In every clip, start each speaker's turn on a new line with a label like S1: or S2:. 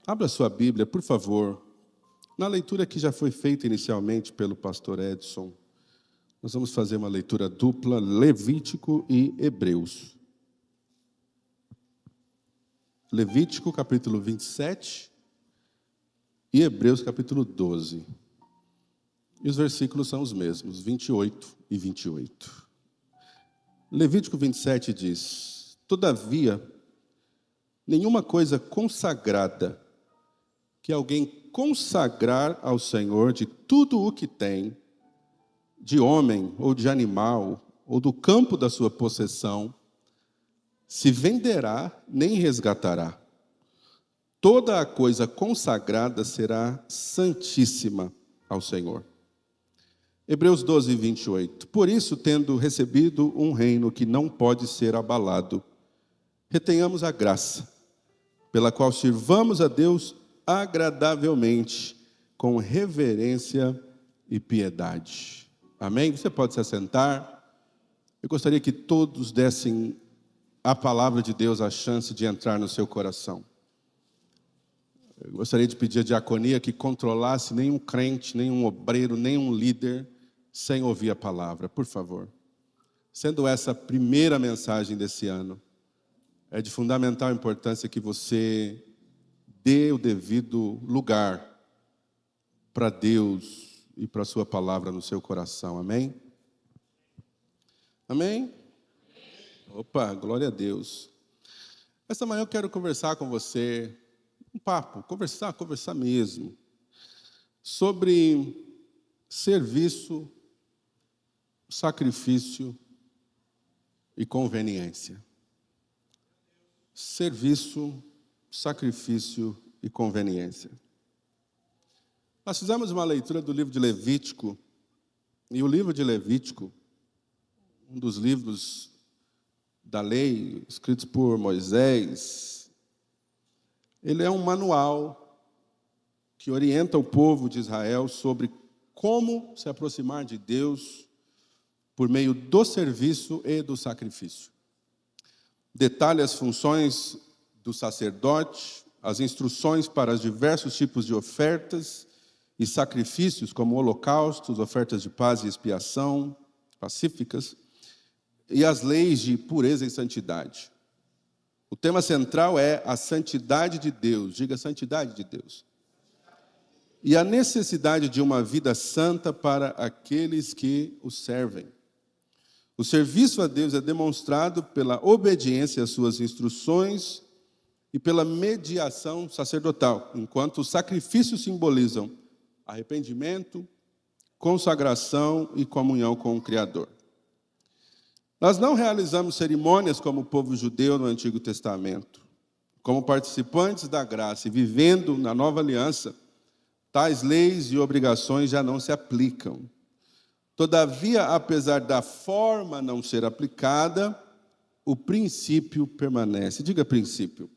S1: Abra sua Bíblia, por favor, na leitura que já foi feita inicialmente pelo pastor Edson. Nós vamos fazer uma leitura dupla, Levítico e Hebreus. Levítico, capítulo 27, e Hebreus, capítulo 12. E os versículos são os mesmos, 28 e 28. Levítico 27 diz: Todavia, nenhuma coisa consagrada que alguém consagrar ao Senhor de tudo o que tem, de homem ou de animal, ou do campo da sua possessão, se venderá nem resgatará. Toda a coisa consagrada será santíssima ao Senhor. Hebreus 12, 28. Por isso, tendo recebido um reino que não pode ser abalado, retenhamos a graça, pela qual sirvamos a Deus agradavelmente, com reverência e piedade. Amém? Você pode se assentar. Eu gostaria que todos dessem a palavra de Deus a chance de entrar no seu coração. Eu gostaria de pedir à diaconia que controlasse nenhum crente, nenhum obreiro, nenhum líder, sem ouvir a palavra, por favor. Sendo essa a primeira mensagem desse ano, é de fundamental importância que você dê o devido lugar para Deus e para a sua palavra no seu coração, amém? Amém? Opa, glória a Deus. Esta manhã eu quero conversar com você, um papo, conversar mesmo, sobre serviço, sacrifício e conveniência. Serviço, sacrifício e conveniência. Nós fizemos uma leitura do livro de Levítico, e o livro de Levítico, um dos livros da lei, escritos por Moisés, ele é um manual que orienta o povo de Israel sobre como se aproximar de Deus por meio do serviço e do sacrifício. Detalha as funções do sacerdote, as instruções para os diversos tipos de ofertas e sacrifícios, como holocaustos, ofertas de paz e expiação, pacíficas, e as leis de pureza e santidade. O tema central é a santidade de Deus, diga santidade de Deus. E a necessidade de uma vida santa para aqueles que o servem. O serviço a Deus é demonstrado pela obediência às suas instruções e pela mediação sacerdotal, enquanto os sacrifícios simbolizam arrependimento, consagração e comunhão com o Criador. Nós não realizamos cerimônias como o povo judeu no Antigo Testamento. Como participantes da graça e vivendo na nova aliança, tais leis e obrigações já não se aplicam. Todavia, apesar da forma não ser aplicada, o princípio permanece. Diga princípio.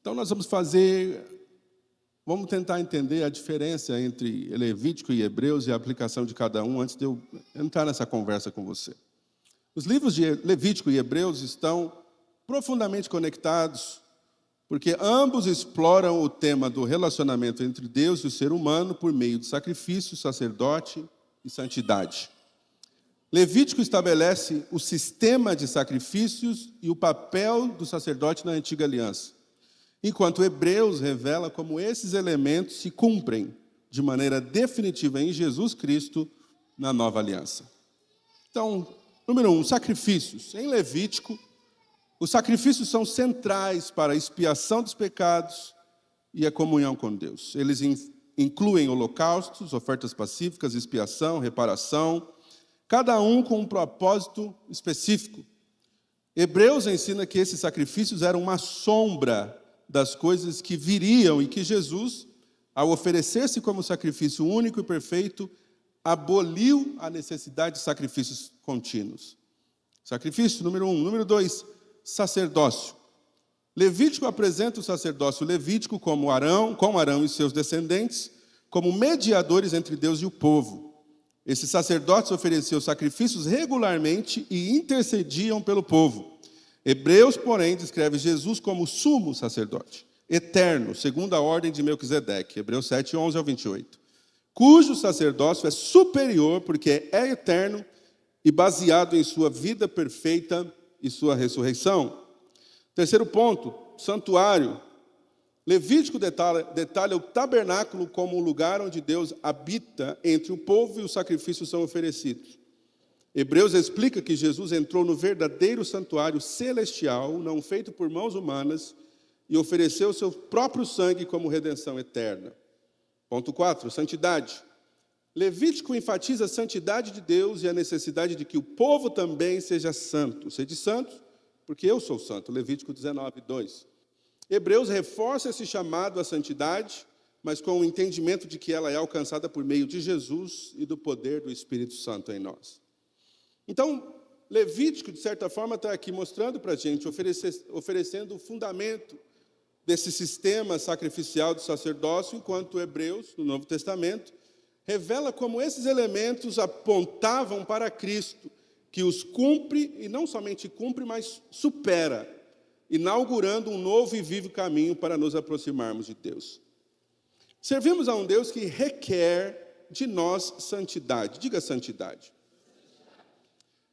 S1: Então nós vamos tentar entender a diferença entre Levítico e Hebreus e a aplicação de cada um antes de eu entrar nessa conversa com você. Os livros de Levítico e Hebreus estão profundamente conectados, porque ambos exploram o tema do relacionamento entre Deus e o ser humano por meio de sacrifício, sacerdote e santidade. Levítico estabelece o sistema de sacrifícios e o papel do sacerdote na antiga aliança, enquanto Hebreus revela como esses elementos se cumprem de maneira definitiva em Jesus Cristo na nova aliança. Então, número 1, sacrifícios. Em Levítico, os sacrifícios são centrais para a expiação dos pecados e a comunhão com Deus. Eles incluem holocaustos, ofertas pacíficas, expiação, reparação, cada um com um propósito específico. Hebreus ensina que esses sacrifícios eram uma sombra das coisas que viriam e que Jesus, ao oferecer-se como sacrifício único e perfeito, aboliu a necessidade de sacrifícios contínuos. Sacrifício, número 1. Número 2, sacerdócio. Levítico apresenta o sacerdócio levítico com Arão e seus descendentes, como mediadores entre Deus e o povo. Esses sacerdotes ofereciam sacrifícios regularmente e intercediam pelo povo. Hebreus, porém, descreve Jesus como sumo sacerdote, eterno, segundo a ordem de Melquisedeque, Hebreus 7, 11 ao 28, cujo sacerdócio é superior, porque é eterno e baseado em sua vida perfeita e sua ressurreição. Terceiro ponto, santuário. Levítico detalha o tabernáculo como um lugar onde Deus habita entre o povo e os sacrifícios são oferecidos. Hebreus explica que Jesus entrou no verdadeiro santuário celestial, não feito por mãos humanas, e ofereceu seu próprio sangue como redenção eterna. Ponto 4, santidade. Levítico enfatiza a santidade de Deus e a necessidade de que o povo também seja santo. Sede santos, porque eu sou santo. Levítico 19, 2. Hebreus reforça esse chamado à santidade, mas com o entendimento de que ela é alcançada por meio de Jesus e do poder do Espírito Santo em nós. Então, Levítico, de certa forma, está aqui mostrando para a gente, oferecendo o fundamento desse sistema sacrificial do sacerdócio, enquanto Hebreus, no Novo Testamento, revela como esses elementos apontavam para Cristo, que os cumpre, e não somente cumpre, mas supera, inaugurando um novo e vivo caminho para nos aproximarmos de Deus. Servimos a um Deus que requer de nós santidade, diga santidade,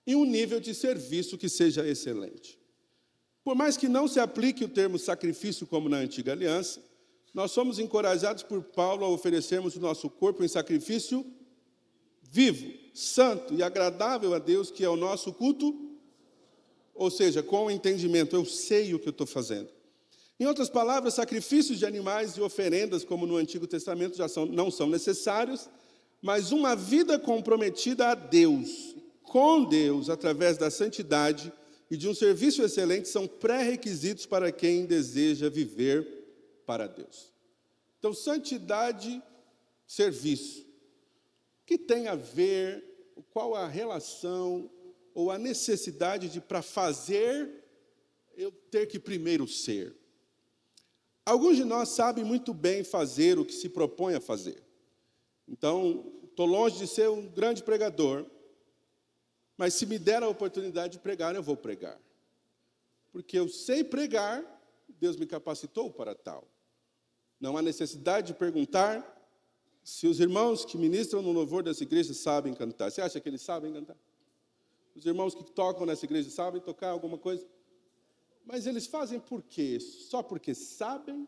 S1: e um nível de serviço que seja excelente. Por mais que não se aplique o termo sacrifício como na antiga aliança, nós somos encorajados por Paulo a oferecermos o nosso corpo em sacrifício vivo, santo e agradável a Deus, que é o nosso culto, ou seja, com o entendimento, eu sei o que eu estou fazendo. Em outras palavras, sacrifícios de animais e oferendas, como no Antigo Testamento, não são necessários, mas uma vida comprometida a Deus, com Deus, através da santidade e de um serviço excelente, são pré-requisitos para quem deseja viver para Deus. Então, santidade, serviço. O que tem a ver, qual a relação ou a necessidade de, para fazer, eu ter que primeiro ser? Alguns de nós sabem muito bem fazer o que se propõe a fazer. Então, estou longe de ser um grande pregador, mas se me der a oportunidade de pregar, eu vou pregar. Porque eu sei pregar, Deus me capacitou para tal. Não há necessidade de perguntar se os irmãos que ministram no louvor dessa igreja sabem cantar. Você acha que eles sabem cantar? Os irmãos que tocam nessa igreja sabem tocar alguma coisa? Mas eles fazem por quê? Só porque sabem?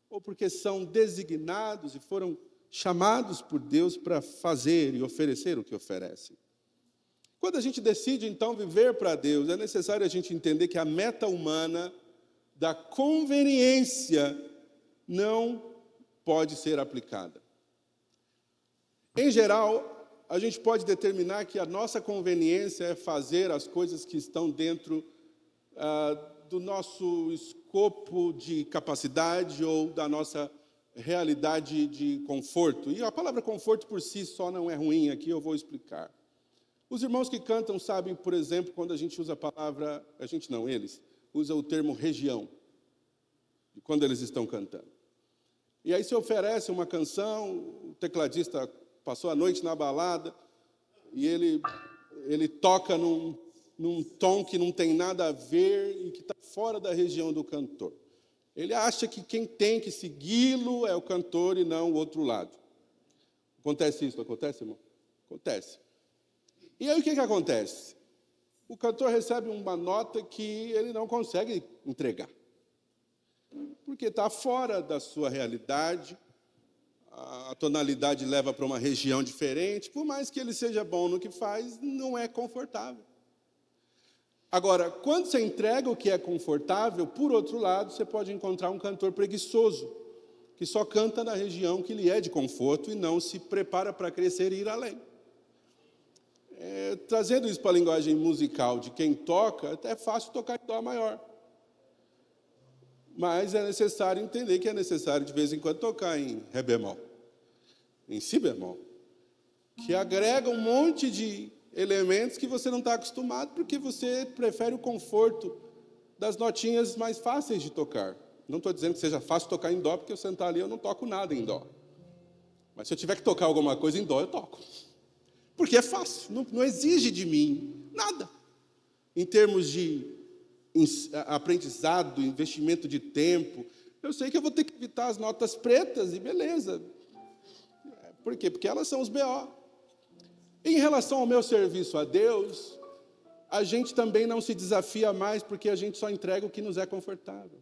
S1: Ou porque são designados e foram chamados por Deus para fazer e oferecer o que oferecem? Quando a gente decide, então, viver para Deus, é necessário a gente entender que a meta humana da conveniência não pode ser aplicada. Em geral, a gente pode determinar que a nossa conveniência é fazer as coisas que estão dentro do nosso escopo de capacidade ou da nossa realidade de conforto. E a palavra conforto por si só não é ruim, aqui eu vou explicar. Os irmãos que cantam sabem, por exemplo, quando a gente usa a palavra, eles usam o termo região, quando eles estão cantando. E aí se oferece uma canção, o tecladista passou a noite na balada, e ele toca num tom que não tem nada a ver e que está fora da região do cantor. Ele acha que quem tem que segui-lo é o cantor e não o outro lado. Acontece isso, não acontece, irmão? Acontece. E aí o que acontece? O cantor recebe uma nota que ele não consegue entregar. Porque está fora da sua realidade, a tonalidade leva para uma região diferente, por mais que ele seja bom no que faz, não é confortável. Agora, quando você entrega o que é confortável, por outro lado, você pode encontrar um cantor preguiçoso, que só canta na região que lhe é de conforto e não se prepara para crescer e ir além. Trazendo isso para a linguagem musical de quem toca, é fácil tocar em dó maior. Mas é necessário entender que é necessário, de vez em quando, tocar em ré bemol, em si bemol, que agrega um monte de elementos que você não está acostumado, porque você prefere o conforto das notinhas mais fáceis de tocar. Não estou dizendo que seja fácil tocar em dó, porque eu sentar ali eu não toco nada em dó. Mas se eu tiver que tocar alguma coisa em dó, eu toco. Porque é fácil, não exige de mim nada. Em termos de aprendizado, investimento de tempo, Eu sei que eu vou ter que evitar as notas pretas e beleza. Por quê? Porque elas são os BO. Em relação ao meu serviço a Deus, a gente também não se desafia mais porque a gente só entrega o que nos é confortável.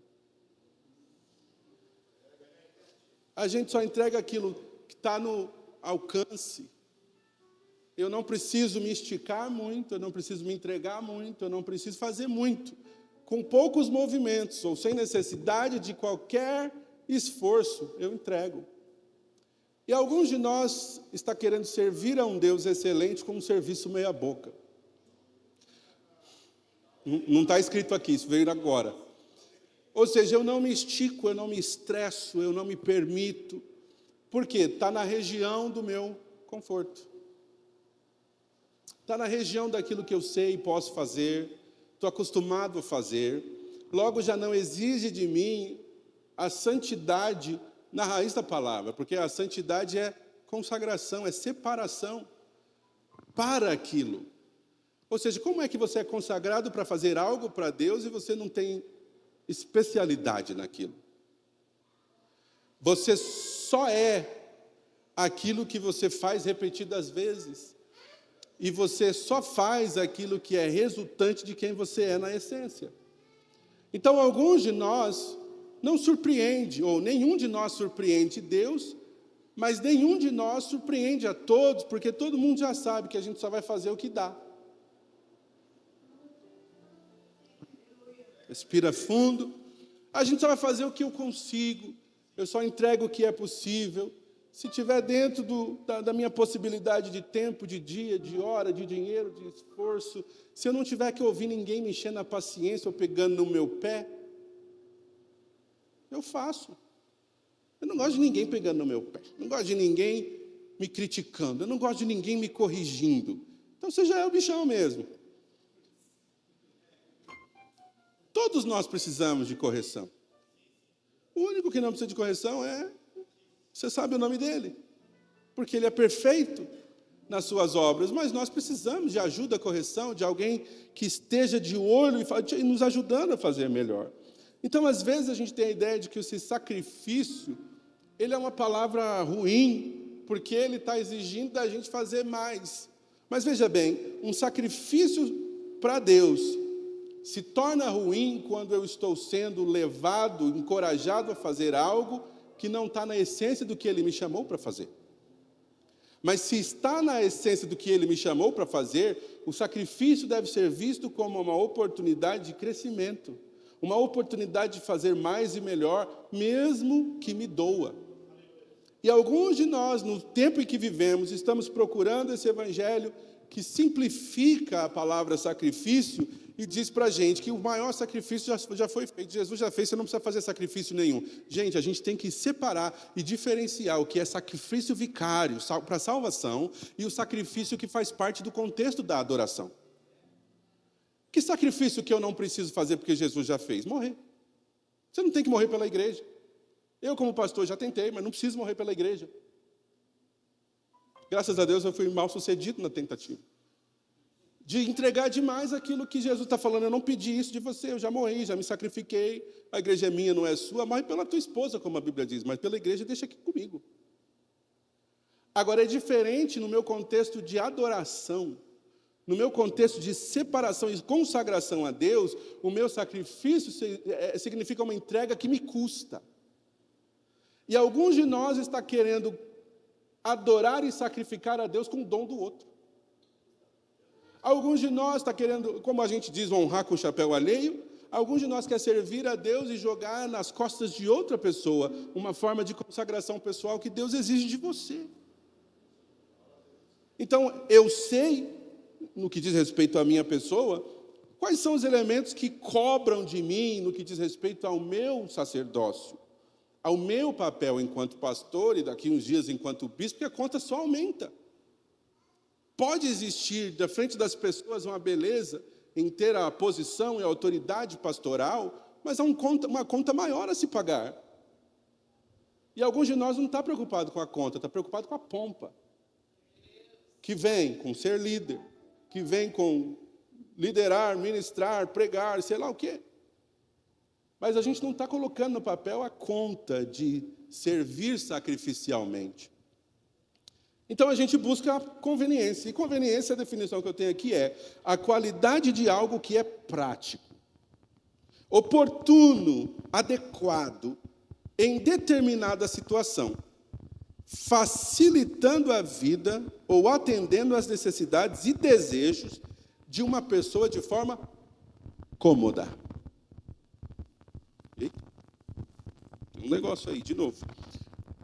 S1: A gente só entrega aquilo que está no alcance. Eu não preciso me esticar muito, eu não preciso me entregar muito, eu não preciso fazer muito. Com poucos movimentos, ou sem necessidade de qualquer esforço, eu entrego. E alguns de nós está querendo servir a um Deus excelente com um serviço meia boca. Não está escrito aqui, isso veio agora. Ou seja, eu não me estico, eu não me estresso, eu não me permito. Por quê? Está na região do meu conforto. Está na região daquilo que eu sei e posso fazer, estou acostumado a fazer. Logo já não exige de mim a santidade na raiz da palavra, porque a santidade é consagração, é separação para aquilo. Ou seja, como é que você é consagrado para fazer algo para Deus e você não tem especialidade naquilo? Você só é aquilo que você faz repetidas vezes. E você só faz aquilo que é resultante de quem você é na essência. Então, alguns de nós não surpreende, ou nenhum de nós surpreende Deus, mas nenhum de nós surpreende a todos, porque todo mundo já sabe que a gente só vai fazer o que dá. Respira fundo. A gente só vai fazer o que eu consigo. Eu só entrego o que é possível. Se estiver dentro da minha possibilidade de tempo, de dia, de hora, de dinheiro, de esforço, se eu não tiver que ouvir ninguém me enchendo a paciência ou pegando no meu pé, eu faço. Eu não gosto de ninguém pegando no meu pé. Eu não gosto de ninguém me criticando. Eu não gosto de ninguém me corrigindo. Então você já é o bichão mesmo. Todos nós precisamos de correção. O único que não precisa de correção é... Você sabe o nome dele, porque ele é perfeito nas suas obras, mas nós precisamos de ajuda, correção, de alguém que esteja de olho e nos ajudando a fazer melhor. Então, às vezes, a gente tem a ideia de que esse sacrifício, ele é uma palavra ruim, porque ele está exigindo da gente fazer mais. Mas veja bem, um sacrifício para Deus se torna ruim quando eu estou sendo levado, encorajado a fazer algo que não está na essência do que Ele me chamou para fazer. Mas se está na essência do que Ele me chamou para fazer, o sacrifício deve ser visto como uma oportunidade de crescimento, uma oportunidade de fazer mais e melhor, mesmo que me doa. E alguns de nós, no tempo em que vivemos, estamos procurando esse evangelho que simplifica a palavra sacrifício e diz para a gente que o maior sacrifício já foi feito. Jesus já fez, você não precisa fazer sacrifício nenhum. Gente, a gente tem que separar e diferenciar o que é sacrifício vicário para salvação e o sacrifício que faz parte do contexto da adoração. Que sacrifício que eu não preciso fazer porque Jesus já fez? Morrer. Você não tem que morrer pela igreja. Eu, como pastor, já tentei, mas não preciso morrer pela igreja. Graças a Deus eu fui mal sucedido na tentativa de entregar demais aquilo que Jesus está falando. Eu não pedi isso de você, eu já morri, já me sacrifiquei, a igreja é minha, não é sua, morre pela tua esposa, como a Bíblia diz, mas pela igreja deixa aqui comigo. Agora, é diferente no meu contexto de adoração, no meu contexto de separação e consagração a Deus, o meu sacrifício significa uma entrega que me custa. E alguns de nós estão querendo adorar e sacrificar a Deus com o dom do outro. Alguns de nós estão querendo, como a gente diz, honrar com o chapéu alheio. Alguns de nós quer servir a Deus e jogar nas costas de outra pessoa uma forma de consagração pessoal que Deus exige de você. Então, eu sei, no que diz respeito à minha pessoa, quais são os elementos que cobram de mim no que diz respeito ao meu sacerdócio, ao meu papel enquanto pastor e daqui uns dias enquanto bispo, porque a conta só aumenta. Pode existir, da frente das pessoas, uma beleza em ter a posição e a autoridade pastoral, mas há uma conta maior a se pagar. E alguns de nós não estão preocupados com a conta, estão preocupados com a pompa, que vem com ser líder, que vem com liderar, ministrar, pregar, sei lá o quê. mas a gente não está colocando no papel a conta de servir sacrificialmente. Então a gente busca a conveniência. E conveniência, a definição que eu tenho aqui é a qualidade de algo que é prático, oportuno, adequado, em determinada situação, facilitando a vida ou atendendo às necessidades e desejos de uma pessoa de forma cômoda. Eita, tem um negócio aí, de novo.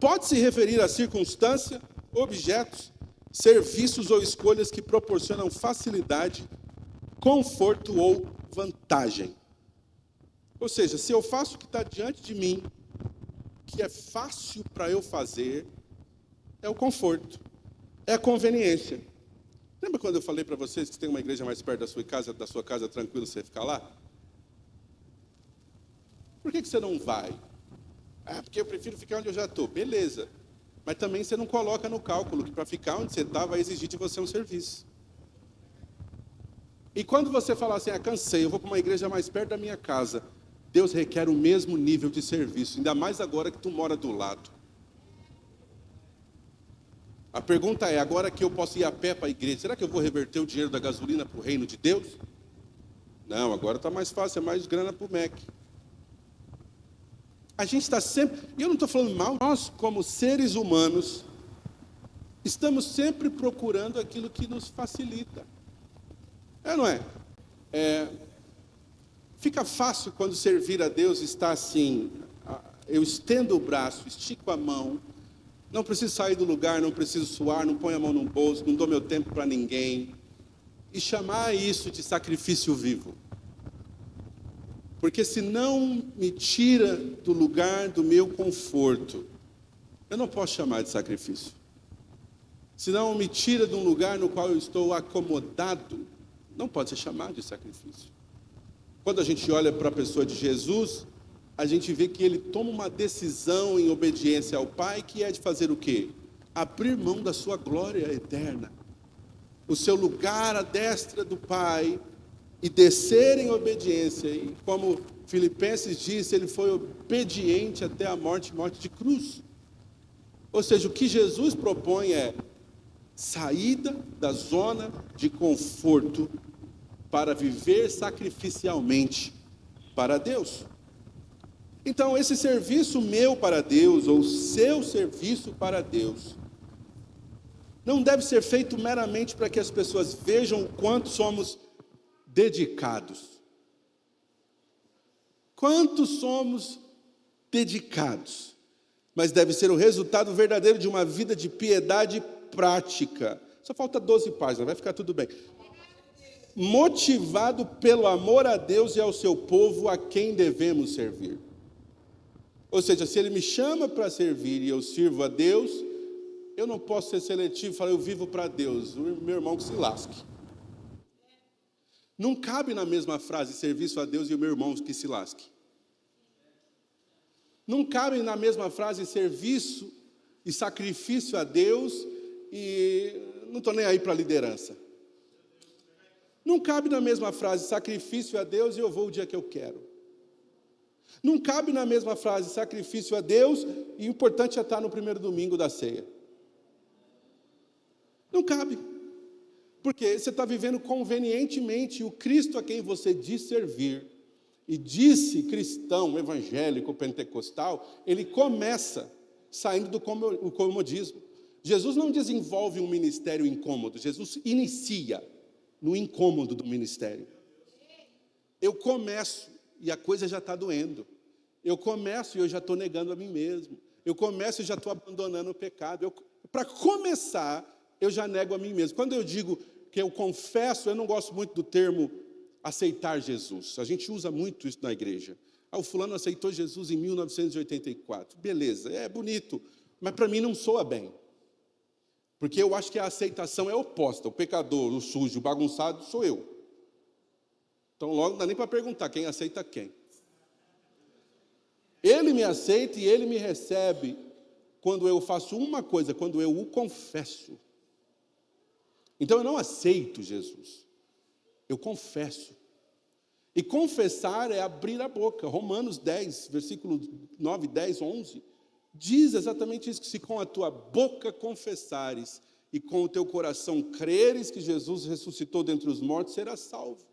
S1: Pode se referir a circunstância, objetos, serviços ou escolhas que proporcionam facilidade, conforto ou vantagem. Ou seja, se eu faço o que está diante de mim, que é fácil para eu fazer, é o conforto, é a conveniência. Lembra quando eu falei para vocês que tem uma igreja mais perto da sua casa, tranquilo você ficar lá? Por que você não vai? Ah, porque eu prefiro ficar onde eu já estou. Beleza. Mas também você não coloca no cálculo que para ficar onde você está vai exigir de você um serviço. E quando você fala assim, cansei, eu vou para uma igreja mais perto da minha casa, Deus requer o mesmo nível de serviço, ainda mais agora que tu mora do lado. A pergunta é, agora que eu posso ir a pé para a igreja, será que eu vou reverter o dinheiro da gasolina para o reino de Deus? Não, agora está mais fácil, é mais grana para o MEC. A gente está sempre, e eu não estou falando mal, nós como seres humanos, estamos sempre procurando aquilo que nos facilita. Não é? Fica fácil quando servir a Deus está assim, eu estendo o braço, estico a mão, não preciso sair do lugar, não preciso suar, não ponho a mão no bolso, não dou meu tempo para ninguém. E chamar isso de sacrifício vivo. Porque se não me tira do lugar do meu conforto, eu não posso chamar de sacrifício. Se não me tira de um lugar no qual eu estou acomodado, não pode ser chamado de sacrifício. Quando a gente olha para a pessoa de Jesus, a gente vê que ele toma uma decisão em obediência ao Pai, que é de fazer o quê? Abrir mão da sua glória eterna. O seu lugar à destra do Pai, e descer em obediência. E como Filipenses diz, ele foi obediente até a morte de cruz. Ou seja, o que Jesus propõe é saída da zona de conforto para viver sacrificialmente para Deus. Então, esse serviço meu para Deus, ou seu serviço para Deus, não deve ser feito meramente para que as pessoas vejam o quanto somos dedicados. Quanto somos dedicados? Mas deve ser o resultado verdadeiro de uma vida de piedade prática. Só falta 12 páginas, vai ficar tudo bem. Motivado pelo amor a Deus e ao seu povo a quem devemos servir. Ou seja, se ele me chama para servir e eu sirvo a Deus, eu não posso ser seletivo e falar, eu vivo para Deus, o meu irmão que se lasque. Não cabe na mesma frase serviço a Deus e o meu irmão que se lasque. Não cabe na mesma frase serviço e sacrifício a Deus e não estou nem aí para a liderança. Não cabe na mesma frase sacrifício a Deus e eu vou o dia que eu quero. Não cabe na mesma frase sacrifício a Deus e o importante é estar no primeiro domingo da ceia. Não cabe. Porque você está vivendo convenientemente o Cristo a quem você diz servir. E disse cristão, evangélico, pentecostal, ele começa saindo do comodismo. Jesus não desenvolve um ministério incômodo, Jesus inicia no incômodo do ministério. Eu começo e a coisa já está doendo. Eu começo e eu já estou negando a mim mesmo. Eu começo e já estou abandonando o pecado. Para começar, eu já nego a mim mesmo. Quando eu digo que eu confesso, eu não gosto muito do termo aceitar Jesus. A gente usa muito isso na igreja. O fulano aceitou Jesus em 1984. Beleza, é bonito, mas para mim não soa bem. Porque eu acho que a aceitação é oposta. O pecador, o sujo, o bagunçado, sou eu. Então logo não dá nem para perguntar quem aceita quem. Ele me aceita e ele me recebe quando eu faço uma coisa, quando eu o confesso. Então eu não aceito Jesus, eu confesso. E confessar é abrir a boca. Romanos 10, versículos 9, 10, 11, diz exatamente isso, que se com a tua boca confessares e com o teu coração creres que Jesus ressuscitou dentre os mortos, serás salvo.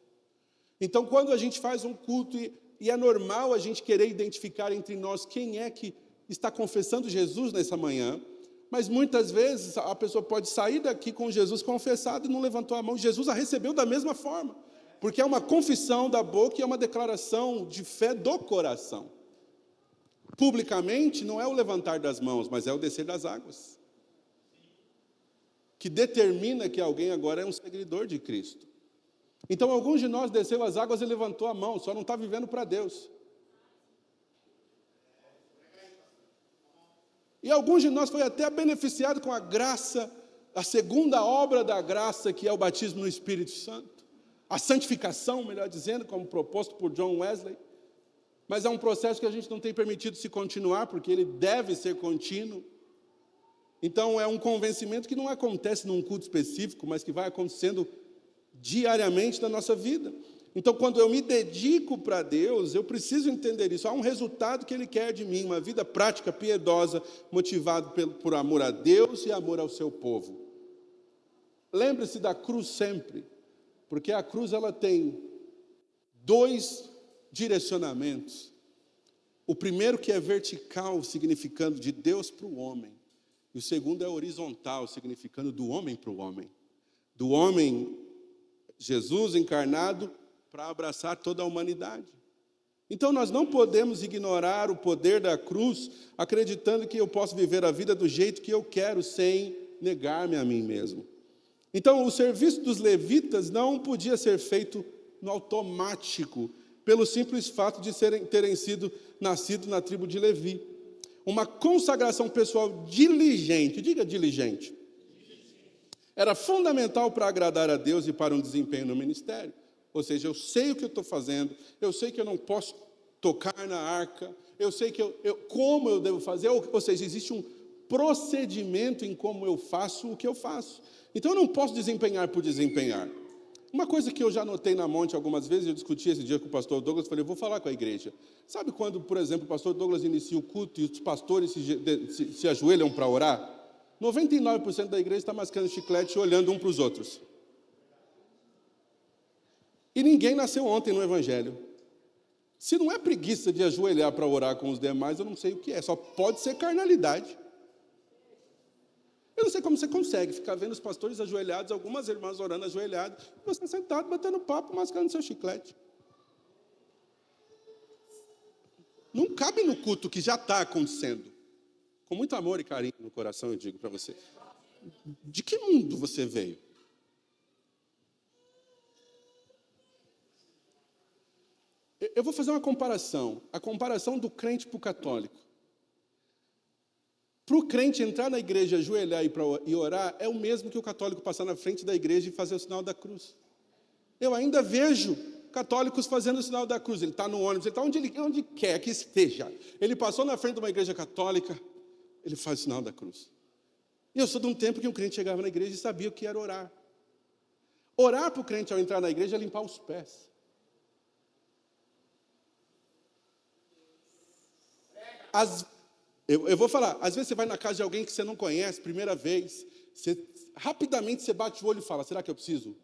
S1: Então, quando a gente faz um culto, e é normal a gente querer identificar entre nós quem é que está confessando Jesus nessa manhã, mas muitas vezes a pessoa pode sair daqui com Jesus confessado e não levantou a mão. Jesus a recebeu da mesma forma, porque é uma confissão da boca e é uma declaração de fé do coração. Publicamente não é o levantar das mãos, mas é o descer das águas, que determina que alguém agora é um seguidor de Cristo. Então, alguns de nós desceu as águas e levantou a mão, só não está vivendo para Deus. E alguns de nós foi até beneficiado com a graça, a segunda obra da graça, que é o batismo no Espírito Santo. A santificação, melhor dizendo, como proposto por John Wesley. Mas é um processo que a gente não tem permitido se continuar, porque ele deve ser contínuo. Então, é um convencimento que não acontece num culto específico, mas que vai acontecendo diariamente na nossa vida. Então, quando eu me dedico para Deus, eu preciso entender isso. Há um resultado que Ele quer de mim, uma vida prática, piedosa, motivado por amor a Deus e amor ao seu povo. Lembre-se da cruz sempre, porque a cruz ela tem dois direcionamentos. O primeiro que é vertical, significando de Deus para o homem. E o segundo é horizontal, significando do homem para o homem. Do homem, Jesus encarnado, para abraçar toda a humanidade. Então nós não podemos ignorar o poder da cruz, acreditando que eu posso viver a vida do jeito que eu quero, sem negar-me a mim mesmo. Então o serviço dos levitas não podia ser feito no automático, pelo simples fato de terem sido nascidos na tribo de Levi. Uma consagração pessoal diligente, diga diligente, era fundamental para agradar a Deus e para um desempenho no ministério. Ou seja, eu sei o que eu estou fazendo, eu sei que eu não posso tocar na arca, eu sei que como eu devo fazer, ou seja, existe um procedimento em como eu faço o que eu faço. Então eu não posso desempenhar por desempenhar. Uma coisa que eu já notei na Monte algumas vezes, eu discuti esse dia com o pastor Douglas, falei, eu vou falar com a igreja. Sabe quando, por exemplo, o pastor Douglas inicia o culto e os pastores se ajoelham para orar? 99% da igreja está mascando chiclete e olhando um para os outros. E ninguém nasceu ontem no Evangelho. Se não é preguiça de ajoelhar para orar com os demais, eu não sei o que é. Só pode ser carnalidade. Eu não sei como você consegue ficar vendo os pastores ajoelhados, algumas irmãs orando ajoelhadas, e você sentado, batendo papo, mascando seu chiclete. Não cabe no culto que já está acontecendo. Com muito amor e carinho no coração, eu digo para você. De que mundo você veio? Eu vou fazer uma comparação. A comparação do crente para o católico. Para o crente entrar na igreja, ajoelhar e orar, é o mesmo que o católico passar na frente da igreja e fazer o sinal da cruz. Eu ainda vejo católicos fazendo o sinal da cruz. Ele está no ônibus, ele está onde quer que esteja. Ele passou na frente de uma igreja católica, ele faz o sinal da cruz. E eu sou de um tempo que um crente chegava na igreja e sabia o que era orar. Orar para o crente ao entrar na igreja é limpar os pés. Eu vou falar, às vezes você vai na casa de alguém que você não conhece, primeira vez, rapidamente você bate o olho e fala, será que eu preciso? O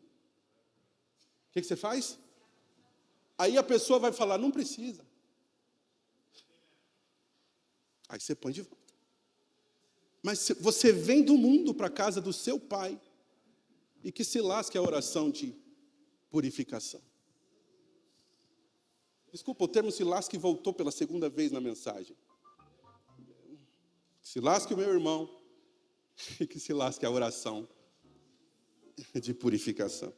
S1: que você faz? Aí a pessoa vai falar, não precisa. Aí você põe de volta. Mas você vem do mundo para a casa do seu pai, e que se lasque a oração de purificação. Desculpa, o termo se lasque voltou pela segunda vez na mensagem. Se lasque o meu irmão, e que se lasque a oração de purificação.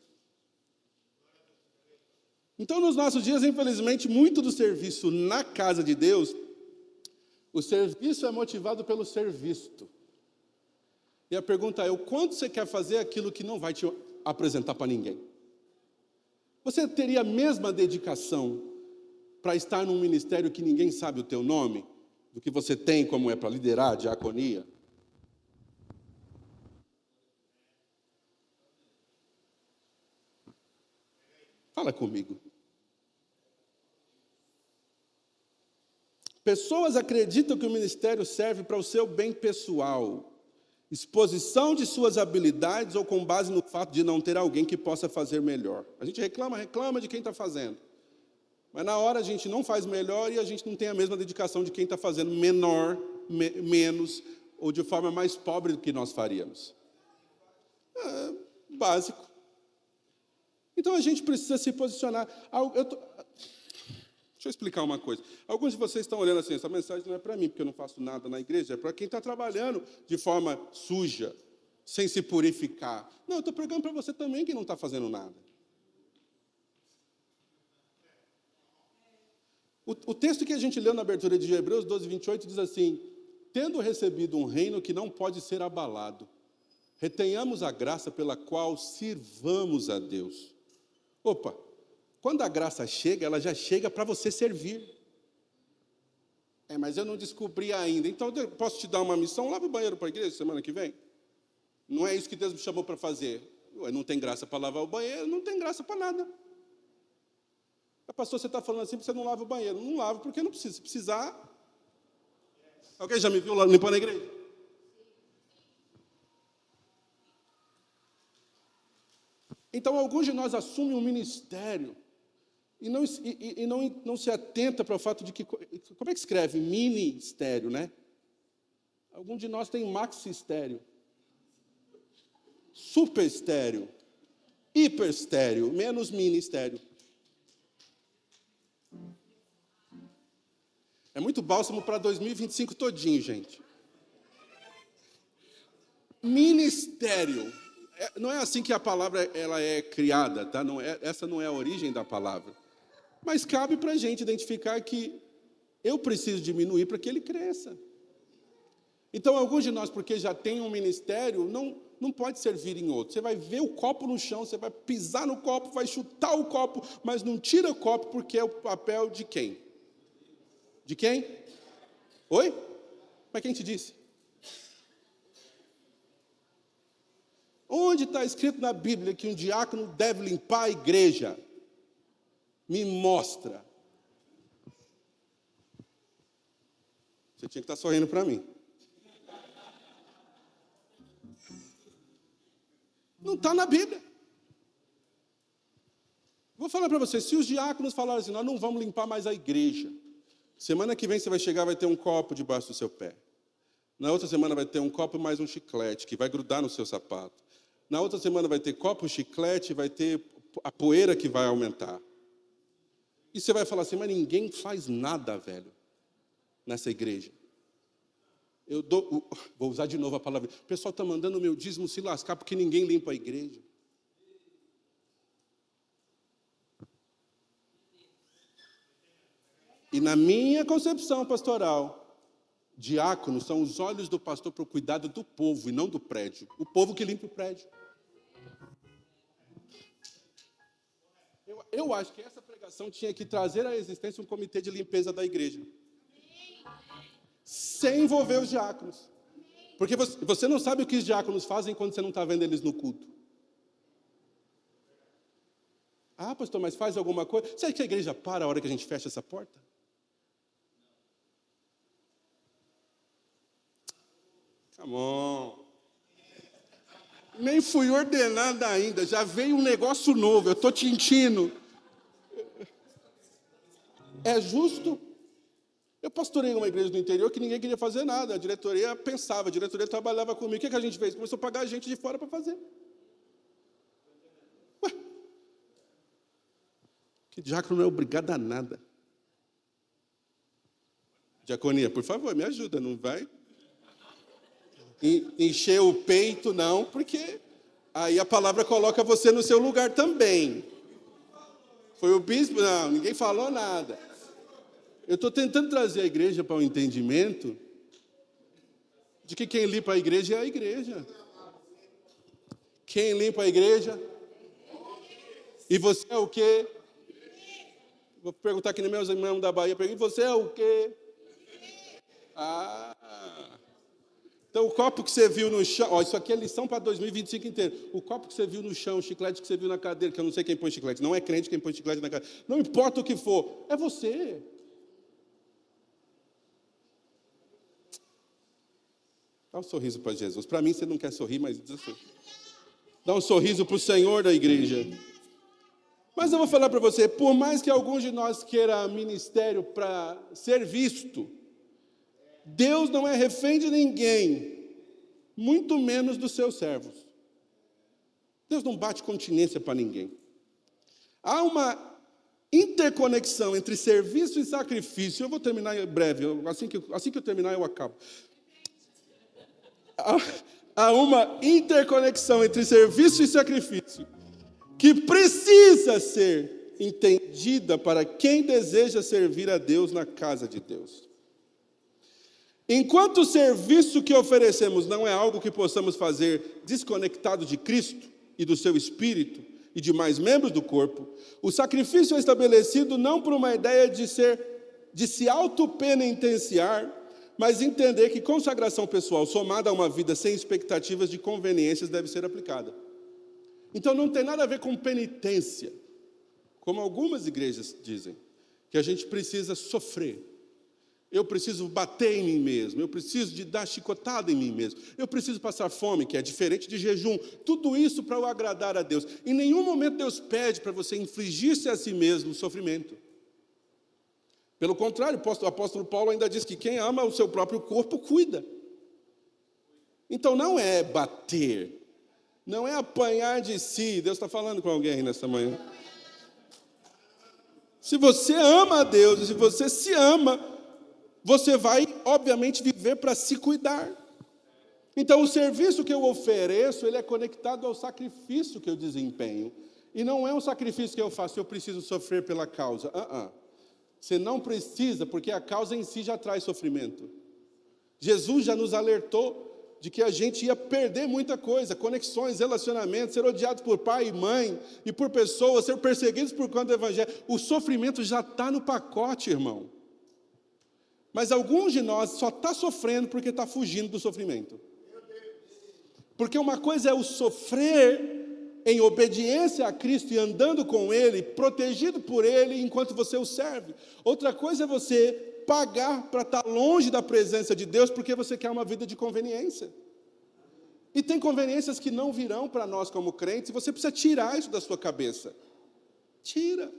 S1: Então, nos nossos dias, infelizmente, muito do serviço na casa de Deus, o serviço é motivado pelo ser visto. E a pergunta é, o quanto você quer fazer aquilo que não vai te apresentar para ninguém? Você teria a mesma dedicação para estar num ministério que ninguém sabe o teu nome? Do que você tem como é para liderar a diaconia? Fala comigo. Pessoas acreditam que o ministério serve para o seu bem pessoal, exposição de suas habilidades ou com base no fato de não ter alguém que possa fazer melhor. A gente reclama de quem está fazendo. Mas na hora a gente não faz melhor e a gente não tem a mesma dedicação de quem está fazendo menor, menos, ou de forma mais pobre do que nós faríamos. É básico. Então a gente precisa se posicionar. Deixa eu explicar uma coisa. Alguns de vocês estão olhando assim, essa mensagem não é para mim, porque eu não faço nada na igreja, é para quem está trabalhando de forma suja, sem se purificar. Não, eu estou pregando para você também que não está fazendo nada. O texto que a gente leu na abertura de Hebreus 12, 28 diz assim: tendo recebido um reino que não pode ser abalado, retenhamos a graça pela qual sirvamos a Deus. Opa, quando a graça chega, ela já chega para você servir. Mas eu não descobri ainda. Então, eu posso te dar uma missão? Lava o banheiro para a igreja semana que vem? Não é isso que Deus me chamou para fazer. Não tem graça para lavar o banheiro, não tem graça para nada. Pastor, você está falando assim porque você não lava o banheiro. Não lavo porque não precisa. Se precisar... Alguém já me viu lá limpando a igreja? Então, alguns de nós assumem um ministério e não se atenta para o fato de que... Como é que escreve? Ministério, né? Alguns de nós tem maxi-estéreo, super-estéreo, hiper-estéreo, menos ministério. É muito bálsamo para 2025 todinho, gente. Ministério. Não é assim que a palavra ela é criada, tá? Essa não é a origem da palavra. Mas cabe para a gente identificar que eu preciso diminuir para que ele cresça. Então, alguns de nós, porque já tem um ministério, não pode servir em outro. Você vai ver o copo no chão, você vai pisar no copo, vai chutar o copo, mas não tira o copo porque é o papel de quem? De quem? Oi? Mas quem te disse? Onde está escrito na Bíblia que um diácono deve limpar a igreja? Me mostra. Você tinha que estar sorrindo para mim. Não está na Bíblia. Vou falar para vocês, se os diáconos falarem assim, nós não vamos limpar mais a igreja. Semana que vem você vai chegar, vai ter um copo debaixo do seu pé. Na outra semana vai ter um copo mais um chiclete, que vai grudar no seu sapato. Na outra semana vai ter copo, chiclete, vai ter a poeira que vai aumentar. E você vai falar assim, mas ninguém faz nada, velho, nessa igreja. Vou usar de novo a palavra. O pessoal está mandando o meu dízimo se lascar porque ninguém limpa a igreja. E na minha concepção pastoral, diáconos são os olhos do pastor para o cuidado do povo e não do prédio. O povo que limpa o prédio. Eu acho que essa pregação tinha que trazer à existência um comitê de limpeza da igreja. Sem envolver os diáconos. Porque você não sabe o que os diáconos fazem quando você não está vendo eles no culto. Ah, pastor, mas faz alguma coisa? Você acha que a igreja para a hora que a gente fecha essa porta? Come on. Nem fui ordenada ainda, já veio um negócio novo, eu estou tintindo. É justo? Eu pastorei uma igreja do interior que ninguém queria fazer nada, a diretoria pensava, a diretoria trabalhava comigo. O que a gente fez? Começou a pagar gente de fora para fazer. Ué, que diácono não é obrigado a nada. Diaconia, por favor, me ajuda, não vai encher o peito, não, porque aí a palavra coloca você no seu lugar também. Foi o bispo? Não, ninguém falou nada. Eu estou tentando trazer a igreja para o entendimento de que quem limpa a igreja é a igreja. Quem limpa a igreja? E você é o quê? Vou perguntar aqui nos meus irmãos da Bahia, e você é o quê? Então, o copo que você viu no chão, isso aqui é lição para 2025 inteiro. O copo que você viu no chão, o chiclete que você viu na cadeira, que eu não sei quem põe chiclete, não é crente quem põe chiclete na cadeira. Não importa o que for, é você. Dá um sorriso para Jesus. Para mim você não quer sorrir, mas diz assim. Dá um sorriso para o Senhor da igreja. Mas eu vou falar para você, por mais que alguns de nós queira ministério para ser visto, Deus não é refém de ninguém, muito menos dos seus servos. Deus não bate continência para ninguém. Há uma interconexão entre serviço e sacrifício. Eu vou terminar em breve, assim que eu terminar eu acabo. Há uma interconexão entre serviço e sacrifício que precisa ser entendida para quem deseja servir a Deus na casa de Deus. Enquanto o serviço que oferecemos não é algo que possamos fazer desconectado de Cristo e do seu Espírito e demais membros do corpo, o sacrifício é estabelecido não por uma ideia de se autopenitenciar, mas entender que consagração pessoal somada a uma vida sem expectativas de conveniências deve ser aplicada. Então não tem nada a ver com penitência, como algumas igrejas dizem, que a gente precisa sofrer. Eu preciso bater em mim mesmo, eu preciso de dar chicotada em mim mesmo, eu preciso passar fome, que é diferente de jejum. Tudo isso para eu agradar a Deus. Em nenhum momento Deus pede para você infligir-se a si mesmo sofrimento. Pelo contrário, o apóstolo Paulo ainda diz que quem ama o seu próprio corpo, cuida. Então não é bater, não é apanhar de si. Deus está falando com alguém nessa manhã. Se você ama a Deus, e se você se ama, você vai, obviamente, viver para se cuidar. Então, o serviço que eu ofereço, ele é conectado ao sacrifício que eu desempenho. E não é um sacrifício que eu faço, eu preciso sofrer pela causa. Você não precisa, porque a causa em si já traz sofrimento. Jesus já nos alertou de que a gente ia perder muita coisa, conexões, relacionamentos, ser odiados por pai e mãe, e por pessoas, ser perseguidos por conta do evangelho. O sofrimento já está no pacote, irmão. Mas alguns de nós só está sofrendo porque está fugindo do sofrimento. Porque uma coisa é o sofrer em obediência a Cristo e andando com Ele, protegido por Ele, enquanto você o serve. Outra coisa é você pagar para estar longe da presença de Deus porque você quer uma vida de conveniência. E tem conveniências que não virão para nós como crentes, e você precisa tirar isso da sua cabeça. Tira.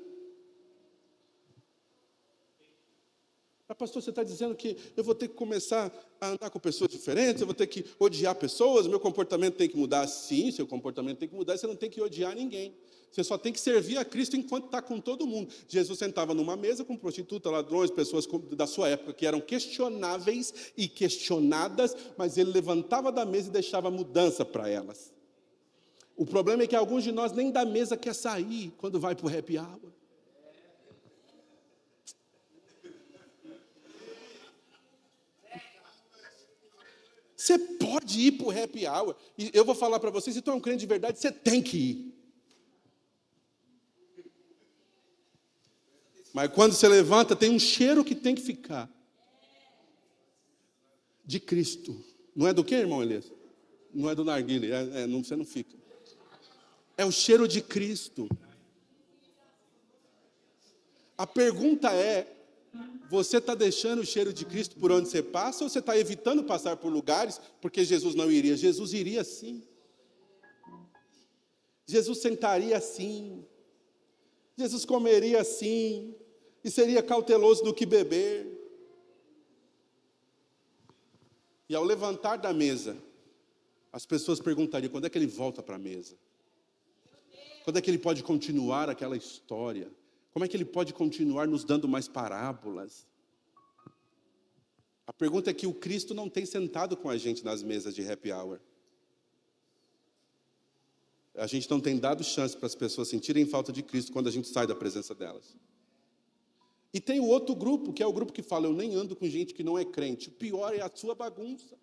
S1: Pastor, você está dizendo que eu vou ter que começar a andar com pessoas diferentes, eu vou ter que odiar pessoas, meu comportamento tem que mudar. Sim, seu comportamento tem que mudar, você não tem que odiar ninguém. Você só tem que servir a Cristo enquanto está com todo mundo. Jesus sentava numa mesa com prostitutas, ladrões, pessoas da sua época que eram questionáveis e questionadas, mas ele levantava da mesa e deixava mudança para elas. O problema é que alguns de nós nem da mesa quer sair quando vai para o happy hour. Você pode ir para o happy hour. E eu vou falar para você, se tu é um crente de verdade, você tem que ir. Mas quando você levanta, tem um cheiro que tem que ficar. De Cristo. Não é do quê, irmão Elias? Não é do narguile, você não fica. É o cheiro de Cristo. A pergunta é, você está deixando o cheiro de Cristo por onde você passa, ou você está evitando passar por lugares porque Jesus não iria? Jesus iria sim. Jesus sentaria assim. Jesus comeria assim. E seria cauteloso no que beber. E ao levantar da mesa, as pessoas perguntariam, quando é que ele volta para a mesa? Quando é que ele pode continuar aquela história? Como é que ele pode continuar nos dando mais parábolas? A pergunta é que o Cristo não tem sentado com a gente nas mesas de happy hour. A gente não tem dado chance para as pessoas sentirem falta de Cristo quando a gente sai da presença delas. E tem o outro grupo, que é o grupo que fala, eu nem ando com gente que não é crente. O pior é a sua bagunça.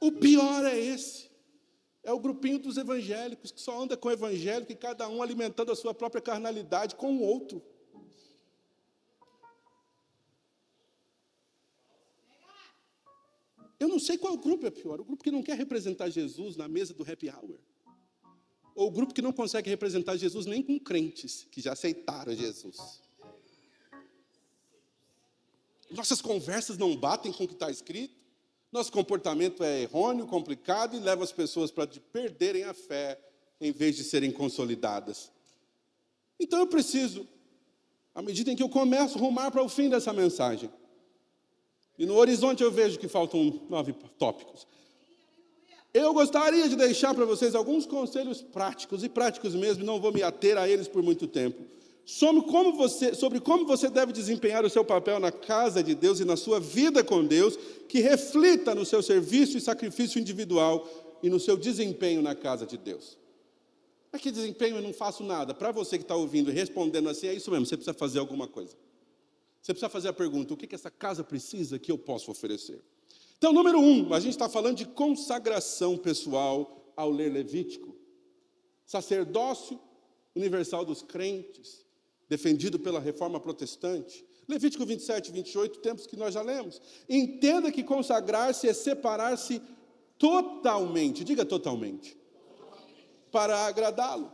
S1: O pior é esse. É o grupinho dos evangélicos, que só anda com o evangélico e cada um alimentando a sua própria carnalidade com o outro. Eu não sei qual grupo é pior. O grupo que não quer representar Jesus na mesa do happy hour. Ou o grupo que não consegue representar Jesus nem com crentes que já aceitaram Jesus. Nossas conversas não batem com o que está escrito. Nosso comportamento é errôneo, complicado e leva as pessoas para perderem a fé em vez de serem consolidadas. Então eu preciso, à medida em que eu começo a rumar para o fim dessa mensagem, e no horizonte eu vejo que faltam 9 tópicos, eu gostaria de deixar para vocês alguns conselhos práticos, e práticos mesmo, não vou me ater a eles por muito tempo, sobre como você deve desempenhar o seu papel na casa de Deus e na sua vida com Deus, que reflita no seu serviço e sacrifício individual e no seu desempenho na casa de Deus. Mas que desempenho? Eu não faço nada. Para você que está ouvindo e respondendo assim, é isso mesmo, você precisa fazer alguma coisa. Você precisa fazer a pergunta, o que essa casa precisa que eu posso oferecer? Então, número 1, a gente está falando de consagração pessoal ao ler Levítico. Sacerdócio universal dos crentes, defendido pela reforma protestante. Levítico 27 e 28, tempos que nós já lemos. Entenda que consagrar-se é separar-se totalmente, diga totalmente, para agradá-lo.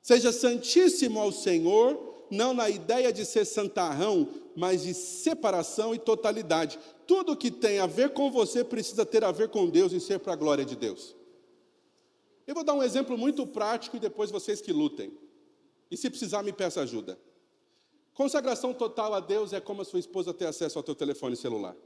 S1: Seja santíssimo ao Senhor, não na ideia de ser santarrão, mas de separação e totalidade. Tudo que tem a ver com você precisa ter a ver com Deus e ser para a glória de Deus. Eu vou dar um exemplo muito prático e depois vocês que lutem. E se precisar, me peça ajuda. Consagração total a Deus é como a sua esposa ter acesso ao teu telefone celular.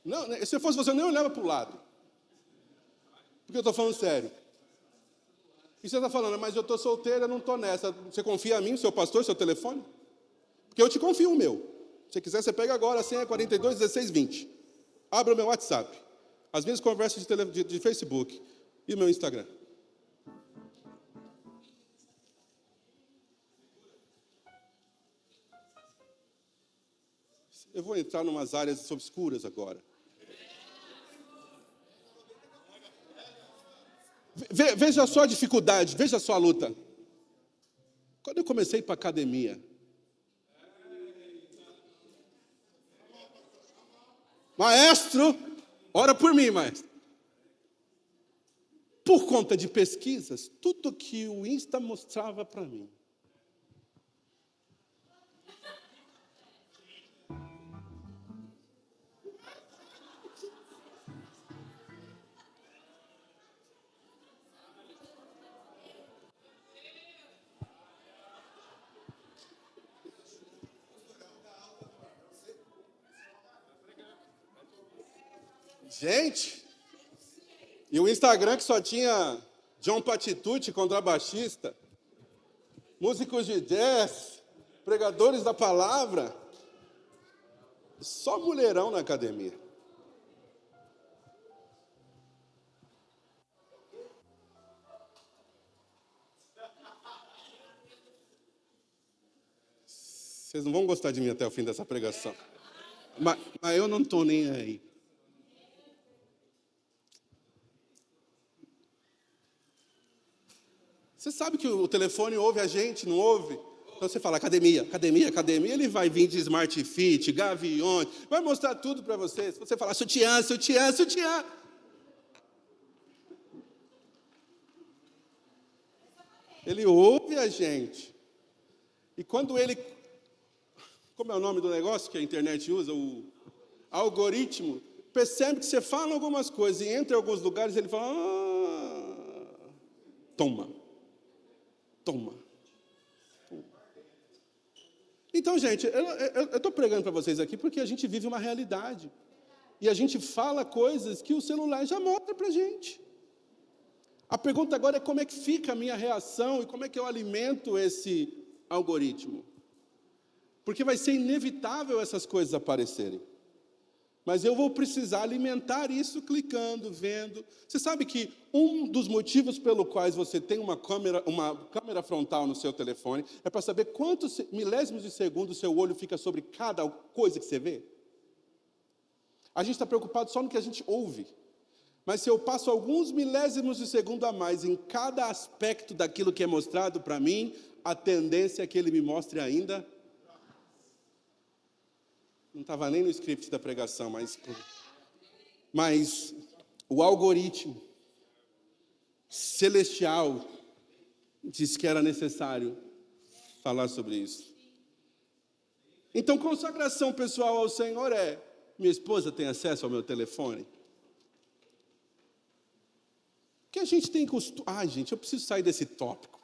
S1: Não, se eu fosse você, eu nem olhava para o lado. Porque eu estou falando sério. E você está falando, mas eu estou solteira, eu não estou nessa. Você confia em mim, seu pastor, seu telefone? Porque eu te confio o meu. Se você quiser, você pega agora, a senha é 42 16 20. Abra o meu WhatsApp, as minhas conversas de Facebook e o meu Instagram. Eu vou entrar em umas áreas obscuras agora. Veja só a dificuldade, veja só a luta. Quando eu comecei para a academia, maestro, ora por mim, maestro. Por conta de pesquisas, tudo que o Insta mostrava para mim. Gente, e o Instagram que só tinha John Patitucci, contrabaixista, músicos de jazz, pregadores da palavra, só mulherão na academia. Vocês não vão gostar de mim até o fim dessa pregação. Mas eu não estou nem aí. Você sabe que o telefone ouve a gente, não ouve? Então você fala academia, academia, academia, ele vai vir de Smart Fit, Gaviões, vai mostrar tudo para você. Se você falar sutiã, sutiã, sutiã. Ele ouve a gente. E quando ele... Como é o nome do negócio que a internet usa? O algoritmo. Percebe que você fala algumas coisas e entra em alguns lugares ele fala... Toma. Então, gente, eu estou pregando para vocês aqui porque a gente vive uma realidade. E a gente fala coisas que o celular já mostra para a gente. A pergunta agora é como é que fica a minha reação e como é que eu alimento esse algoritmo. Porque vai ser inevitável essas coisas aparecerem. Mas eu vou precisar alimentar isso clicando, vendo. Você sabe que um dos motivos pelo quais você tem uma câmera frontal no seu telefone é para saber quantos milésimos de segundo o seu olho fica sobre cada coisa que você vê? A gente está preocupado só no que a gente ouve. Mas se eu passo alguns milésimos de segundo a mais em cada aspecto daquilo que é mostrado para mim, a tendência é que ele me mostre ainda... Não estava nem no script da pregação, mas o algoritmo celestial disse que era necessário falar sobre isso. Então, consagração pessoal ao Senhor é: minha esposa tem acesso ao meu telefone? Porque a gente tem costume... Ai, gente, eu preciso sair desse tópico.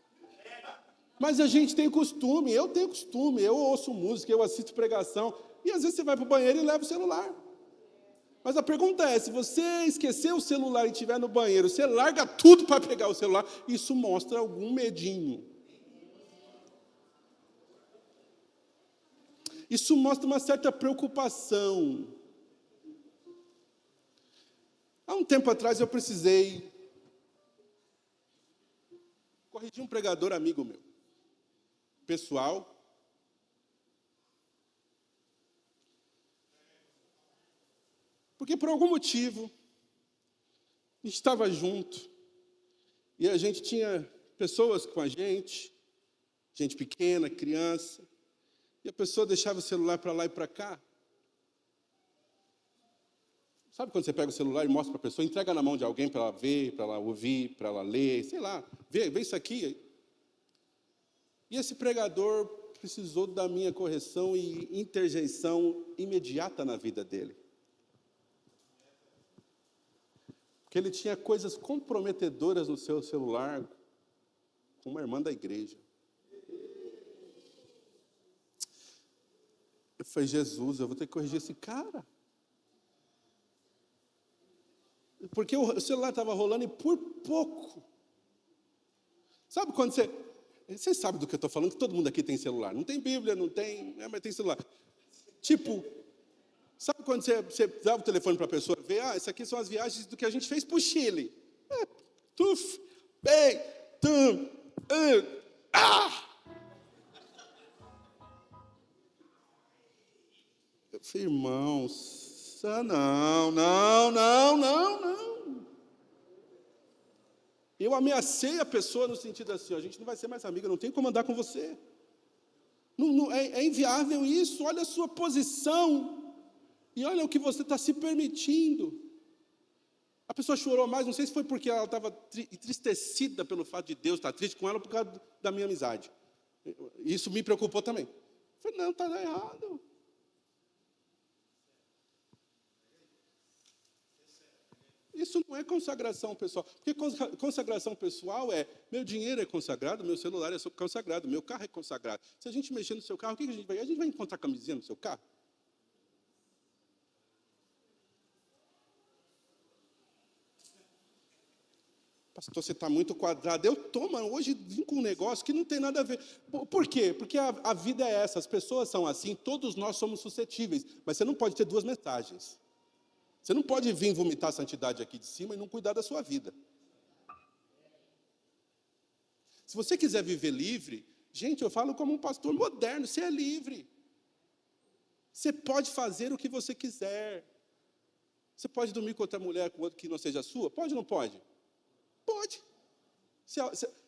S1: Mas a gente tem costume, eu tenho costume, eu ouço música, eu assisto pregação, e às vezes você vai para o banheiro e leva o celular. Mas a pergunta é, se você esquecer o celular e estiver no banheiro, você larga tudo para pegar o celular, isso mostra algum medinho. Isso mostra uma certa preocupação. Há um tempo atrás eu precisei corrigir um pregador amigo meu, pessoal. Porque por algum motivo, a gente estava junto, e a gente tinha pessoas com a gente pequena, criança, e a pessoa deixava o celular para lá e para cá. Sabe quando você pega o celular e mostra para a pessoa, entrega na mão de alguém para ela ver, para ela ouvir, para ela ler, sei lá, vê isso aqui. E esse pregador precisou da minha correção e interjeição imediata na vida dele. Porque ele tinha coisas comprometedoras no seu celular com uma irmã da igreja. Eu falei, Jesus, eu vou ter que corrigir esse cara. Porque o celular estava rolando e por pouco. Sabe quando você sabe do que eu estou falando, que todo mundo aqui tem celular. Não tem Bíblia, não tem, mas tem celular. Tipo, sabe quando você dava o telefone para a pessoa ver, essas aqui são as viagens do que a gente fez para o Chile. Tuf, bem, tum, Eu falei, irmãos, não. Eu ameacei a pessoa no sentido assim, a gente não vai ser mais amiga, não tem como andar com você. É inviável isso, olha a sua posição. E olha o que você está se permitindo. A pessoa chorou mais, não sei se foi porque ela estava entristecida pelo fato de Deus estar triste com ela por causa da minha amizade. Isso me preocupou também. Eu falei, não, está errado. Isso não é consagração pessoal. Porque consagração pessoal é, meu dinheiro é consagrado, meu celular é consagrado, meu carro é consagrado. Se a gente mexer no seu carro, o que a gente vai? A gente vai encontrar camisinha no seu carro? Pastor, você está muito quadrado. Hoje vim com um negócio que não tem nada a ver. Por quê? Porque a vida é essa, as pessoas são assim, todos nós somos suscetíveis. Mas você não pode ter duas mensagens. Você não pode vir vomitar a santidade aqui de cima e não cuidar da sua vida. Se você quiser viver livre, gente, eu falo como um pastor moderno, você é livre. Você pode fazer o que você quiser. Você pode dormir com outra mulher, com outra que não seja sua? Pode ou não pode? Pode.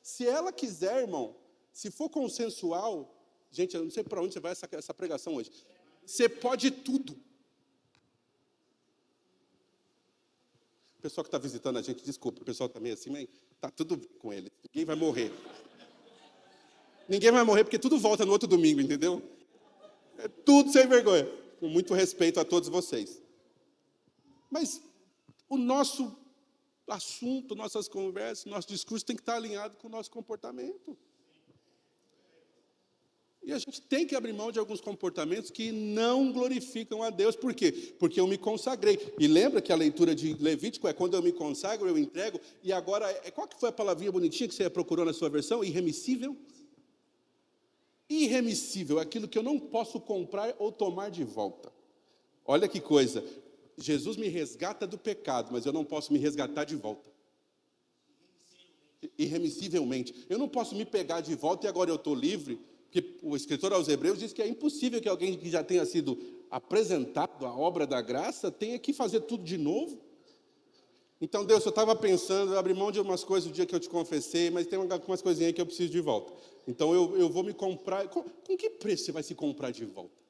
S1: Se ela quiser, irmão, se for consensual, gente, eu não sei para onde você vai essa pregação hoje. Você pode tudo. O pessoal que está visitando a gente, desculpa, o pessoal também assim, mas está tudo com ele. Ninguém vai morrer. Ninguém vai morrer porque tudo volta no outro domingo, entendeu? É tudo sem vergonha. Com muito respeito a todos vocês. Mas o nosso assunto, nossas conversas, nosso discurso tem que estar alinhado com o nosso comportamento. E a gente tem que abrir mão de alguns comportamentos que não glorificam a Deus. Por quê? Porque eu me consagrei. E lembra que a leitura de Levítico é quando eu me consagro, eu entrego. E agora, qual que foi a palavrinha bonitinha que você procurou na sua versão? Irremissível? Irremissível é aquilo que eu não posso comprar ou tomar de volta. Olha que coisa. Jesus me resgata do pecado, mas eu não posso me resgatar de volta. Irremissivelmente. Eu não posso me pegar de volta e agora eu estou livre. Porque o escritor aos Hebreus diz que é impossível que alguém que já tenha sido apresentado à obra da graça tenha que fazer tudo de novo. Então, Deus, eu estava pensando, eu abri mão de umas coisas no dia que eu te confessei, mas tem umas coisinhas aí que eu preciso de volta. Então, eu vou me comprar. Com que preço você vai se comprar de volta?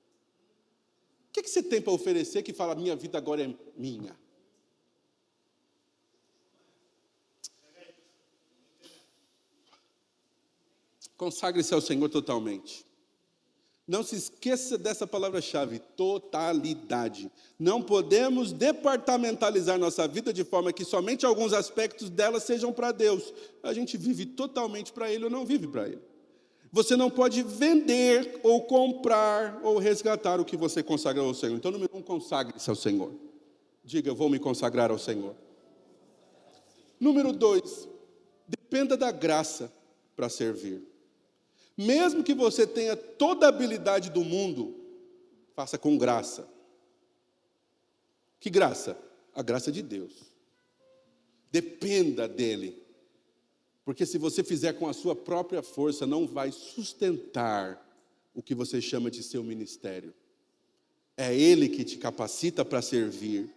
S1: O que você tem para oferecer que fala, minha vida agora é minha? Consagre-se ao Senhor totalmente. Não se esqueça dessa palavra-chave, totalidade. Não podemos departamentalizar nossa vida de forma que somente alguns aspectos dela sejam para Deus. A gente vive totalmente para Ele ou não vive para Ele. Você não pode vender ou comprar ou resgatar o que você consagrou ao Senhor. Então, número 1, consagre-se ao Senhor. Diga, eu vou me consagrar ao Senhor. Número 2, dependa da graça para servir. Mesmo que você tenha toda a habilidade do mundo, faça com graça. Que graça? A graça de Deus. Dependa dele. Porque se você fizer com a sua própria força, não vai sustentar o que você chama de seu ministério. É ele que te capacita para servir.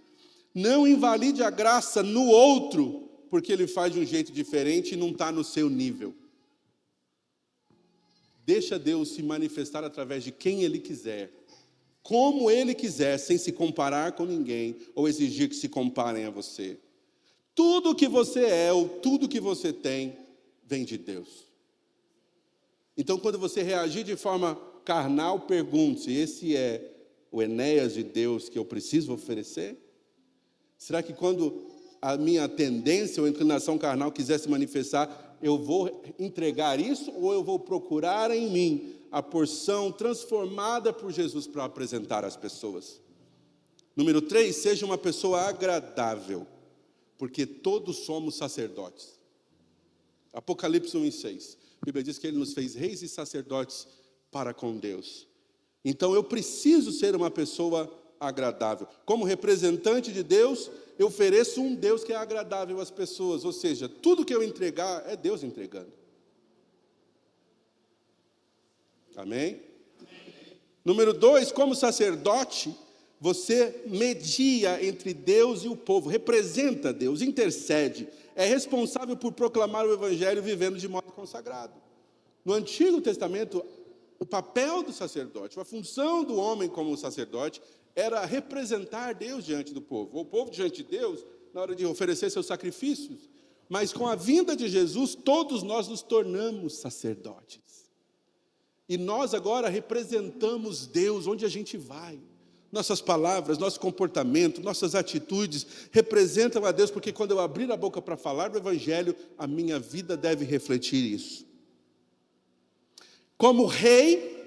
S1: Não invalide a graça no outro, porque ele faz de um jeito diferente e não está no seu nível. Deixa Deus se manifestar através de quem Ele quiser, como Ele quiser, sem se comparar com ninguém ou exigir que se comparem a você. Tudo que você é ou tudo que você tem, vem de Deus. Então, quando você reagir de forma carnal, pergunte-se, esse é o Enéas de Deus que eu preciso oferecer? Será que quando a minha tendência ou inclinação carnal quiser se manifestar, eu vou entregar isso ou eu vou procurar em mim a porção transformada por Jesus para apresentar às pessoas? Número 3, seja uma pessoa agradável, porque todos somos sacerdotes. Apocalipse 1:6. A Bíblia diz que Ele nos fez reis e sacerdotes para com Deus. Então eu preciso ser uma pessoa agradável. Como representante de Deus, eu ofereço um Deus que é agradável às pessoas, ou seja, tudo que eu entregar é Deus entregando. Amém? Número 2, como sacerdote, você media entre Deus e o povo, representa Deus, intercede, é responsável por proclamar o Evangelho vivendo de modo consagrado. No Antigo Testamento, o papel do sacerdote, a função do homem como sacerdote, era representar Deus diante do povo. O povo diante de Deus, na hora de oferecer seus sacrifícios. Mas com a vinda de Jesus, todos nós nos tornamos sacerdotes. E nós agora representamos Deus onde a gente vai. Nossas palavras, nosso comportamento, nossas atitudes representam a Deus, porque quando eu abrir a boca para falar do Evangelho, a minha vida deve refletir isso. Como rei,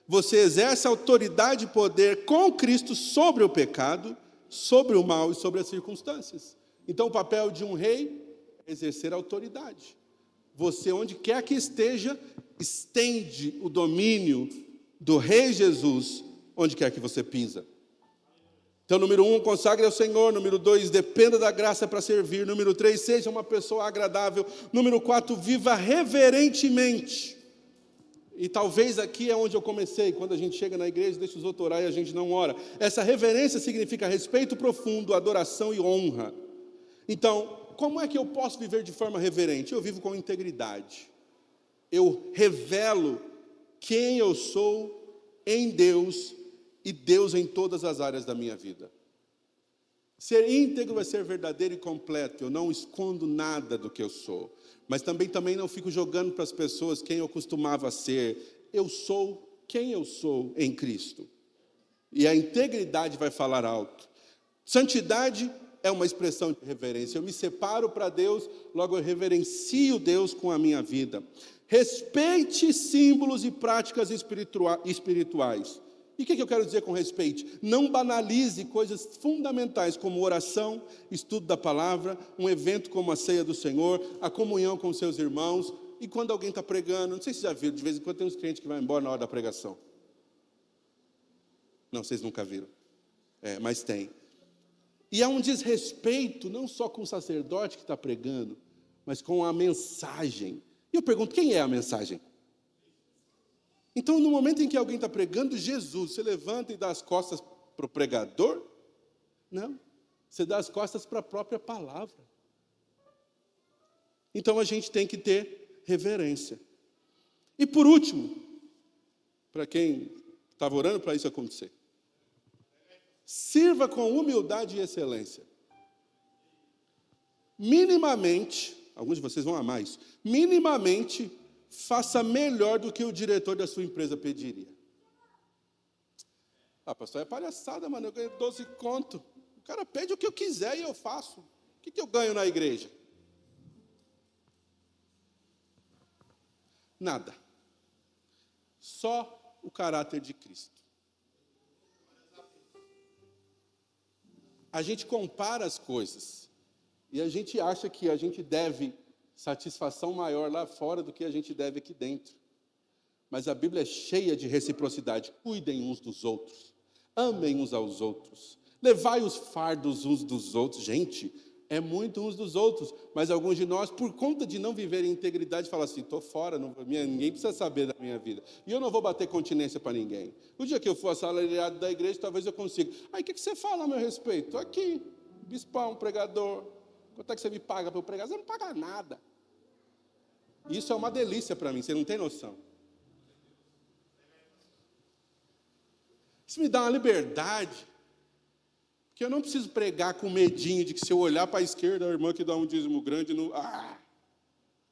S1: você exerce autoridade e poder com Cristo sobre o pecado, sobre o mal e sobre as circunstâncias. Então, o papel de um rei é exercer autoridade. Você, onde quer que esteja, estende o domínio do Rei Jesus, onde quer que você pisa. Então, número 1, consagre ao Senhor. Número 2, dependa da graça para servir. Número 3, seja uma pessoa agradável. Número 4, viva reverentemente. E talvez aqui é onde eu comecei, quando a gente chega na igreja, deixa os outros orar e a gente não ora. Essa reverência significa respeito profundo, adoração e honra. Então, como é que eu posso viver de forma reverente? Eu vivo com integridade. Eu revelo quem eu sou em Deus e Deus em todas as áreas da minha vida. Ser íntegro é ser verdadeiro e completo. Eu não escondo nada do que eu sou. Mas também não fico jogando para as pessoas quem eu costumava ser. Eu sou quem eu sou em Cristo. E a integridade vai falar alto. Santidade é uma expressão de reverência. Eu me separo para Deus, logo eu reverencio Deus com a minha vida. Respeite símbolos e práticas espirituais. E o que eu quero dizer com respeite? Não banalize coisas fundamentais como oração, estudo da palavra, um evento como a ceia do Senhor, a comunhão com seus irmãos. E quando alguém está pregando, não sei se vocês já viram, de vez em quando tem uns crentes que vão embora na hora da pregação. Não, vocês nunca viram. Mas tem. E há um desrespeito, não só com o sacerdote que está pregando, mas com a mensagem. E eu pergunto, quem é a mensagem? Então, no momento em que alguém está pregando Jesus, você levanta e dá as costas para o pregador? Não, você dá as costas para a própria palavra. Então, a gente tem que ter reverência. E por último, para quem estava orando para isso acontecer, sirva com humildade e excelência. Minimamente, alguns de vocês vão amar isso, minimamente faça melhor do que o diretor da sua empresa pediria. Ah, pastor, é palhaçada, mano, eu ganho 12 conto. O cara pede o que eu quiser e eu faço. O que eu ganho na igreja? Nada. Só o caráter de Cristo. A gente compara as coisas e a gente acha que a gente deve satisfação maior lá fora do que a gente deve aqui dentro. Mas a Bíblia é cheia de reciprocidade. Cuidem uns dos outros. Amem uns aos outros. Levai os fardos uns dos outros. Gente, é muito uns dos outros. Mas alguns de nós, por conta de não viver em integridade, falam assim, estou fora, ninguém precisa saber da minha vida. E eu não vou bater continência para ninguém. O dia que eu for assalariado da igreja, talvez eu consiga. Aí o que você fala a meu respeito? Estou aqui, bispão, pregador. Quanto é que você me paga para eu pregar? Você não paga nada. Isso é uma delícia para mim, você não tem noção. Isso me dá uma liberdade, porque eu não preciso pregar com medinho de que se eu olhar para a esquerda, a irmã que dá um dízimo grande,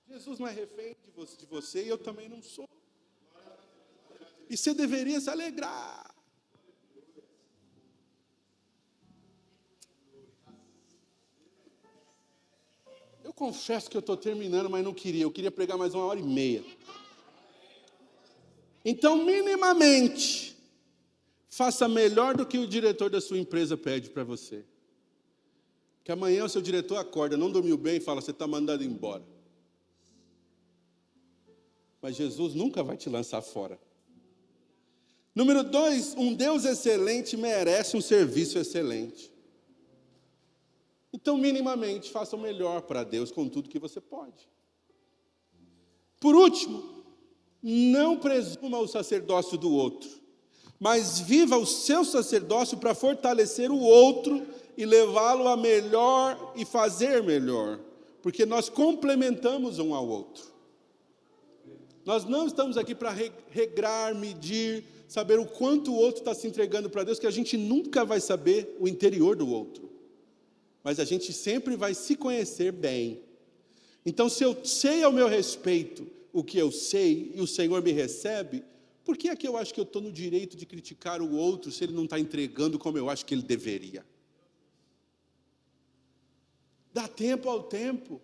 S1: Jesus não é refém de você e eu também não sou. E você deveria se alegrar. Eu confesso que eu estou terminando, mas não queria. Eu queria pregar mais 1h30. Então, minimamente, faça melhor do que o diretor da sua empresa pede para você. Que amanhã o seu diretor acorda, não dormiu bem e fala, você está mandado embora. Mas Jesus nunca vai te lançar fora. Número 2, um Deus excelente merece um serviço excelente. Então, minimamente, faça o melhor para Deus com tudo que você pode. Por último, não presuma o sacerdócio do outro, mas viva o seu sacerdócio para fortalecer o outro e levá-lo a melhor e fazer melhor, porque nós complementamos um ao outro. Nós não estamos aqui para regrar, medir, saber o quanto o outro está se entregando para Deus, que a gente nunca vai saber o interior do outro. Mas a gente sempre vai se conhecer bem. Então, se eu sei ao meu respeito o que eu sei e o Senhor me recebe, por que é que eu acho que eu estou no direito de criticar o outro se ele não está entregando como eu acho que ele deveria? Dá tempo ao tempo.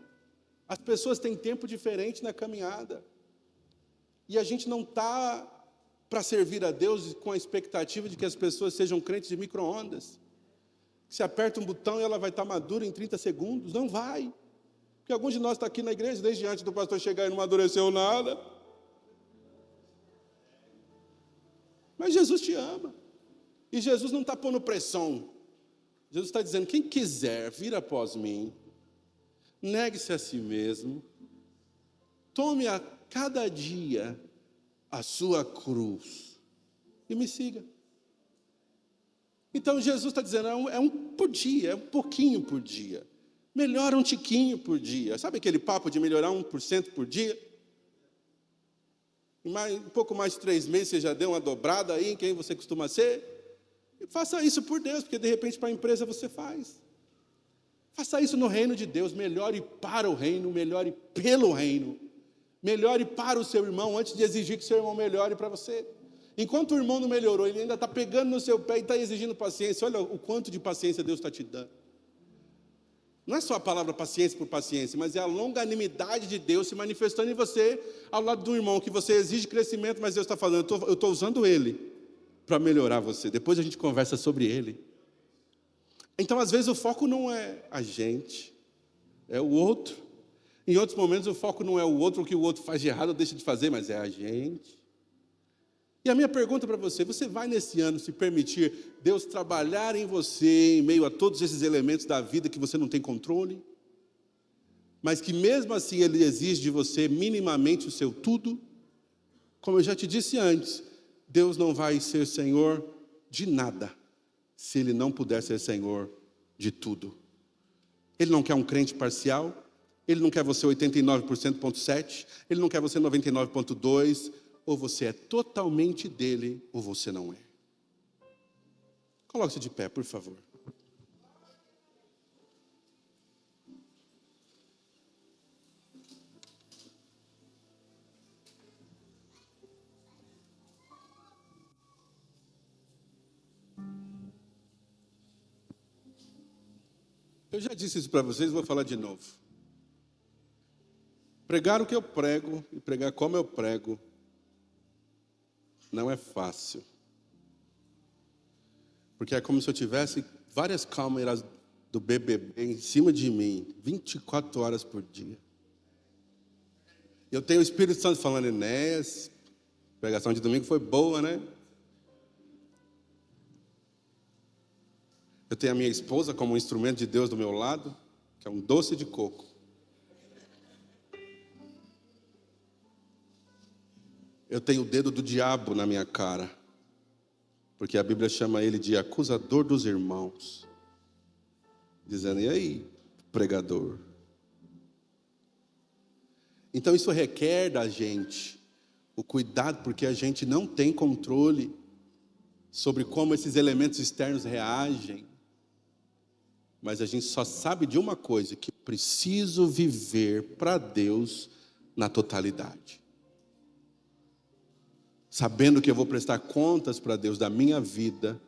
S1: As pessoas têm tempo diferente na caminhada. E a gente não está para servir a Deus com a expectativa de que as pessoas sejam crentes de micro-ondas. Se aperta um botão e ela vai estar madura em 30 segundos. Não vai. Porque alguns de nós estão aqui na igreja, desde antes do pastor chegar e não amadureceu nada. Mas Jesus te ama. E Jesus não está pondo pressão. Jesus está dizendo, quem quiser vir após mim, negue-se a si mesmo, tome a cada dia a sua cruz e me siga. Então Jesus está dizendo, é um por dia, é um pouquinho por dia. Melhora um tiquinho por dia. Sabe aquele papo de melhorar 1% por dia? Em um pouco mais de 3 meses você já deu uma dobrada aí em quem você costuma ser? E faça isso por Deus, porque de repente para a empresa você faz. Faça isso no reino de Deus, melhore para o reino, melhore pelo reino. Melhore para o seu irmão antes de exigir que seu irmão melhore para você. Enquanto o irmão não melhorou, ele ainda está pegando no seu pé e está exigindo paciência. Olha o quanto de paciência Deus está te dando. Não é só a palavra paciência por paciência, mas é a longanimidade de Deus se manifestando em você, ao lado do irmão, que você exige crescimento, mas Deus está falando, eu estou usando ele para melhorar você. Depois a gente conversa sobre ele. Então, às vezes, o foco não é a gente, é o outro. Em outros momentos, o foco não é o outro, o que o outro faz de errado ou deixa de fazer, mas é a gente. E a minha pergunta para você, você vai nesse ano se permitir Deus trabalhar em você, em meio a todos esses elementos da vida que você não tem controle? Mas que mesmo assim Ele exige de você minimamente o seu tudo? Como eu já te disse antes, Deus não vai ser Senhor de nada, se Ele não puder ser Senhor de tudo. Ele não quer um crente parcial, Ele não quer você 89,7%, Ele não quer você 99,2%, ou você é totalmente dele, ou você não é. Coloque-se de pé, por favor. Eu já disse isso para vocês, vou falar de novo. Pregar o que eu prego e pregar como eu prego não é fácil. Porque é como se eu tivesse várias câmeras do BBB em cima de mim, 24 horas por dia. Eu tenho o Espírito Santo falando, Enéas, a pregação de domingo foi boa, né? Eu tenho a minha esposa como um instrumento de Deus do meu lado, que é um doce de coco. Eu tenho o dedo do diabo na minha cara, porque a Bíblia chama ele de acusador dos irmãos, dizendo, e aí, pregador? Então isso requer da gente o cuidado, porque a gente não tem controle sobre como esses elementos externos reagem, mas a gente só sabe de uma coisa, que preciso viver para Deus na totalidade. Sabendo que eu vou prestar contas para Deus da minha vida,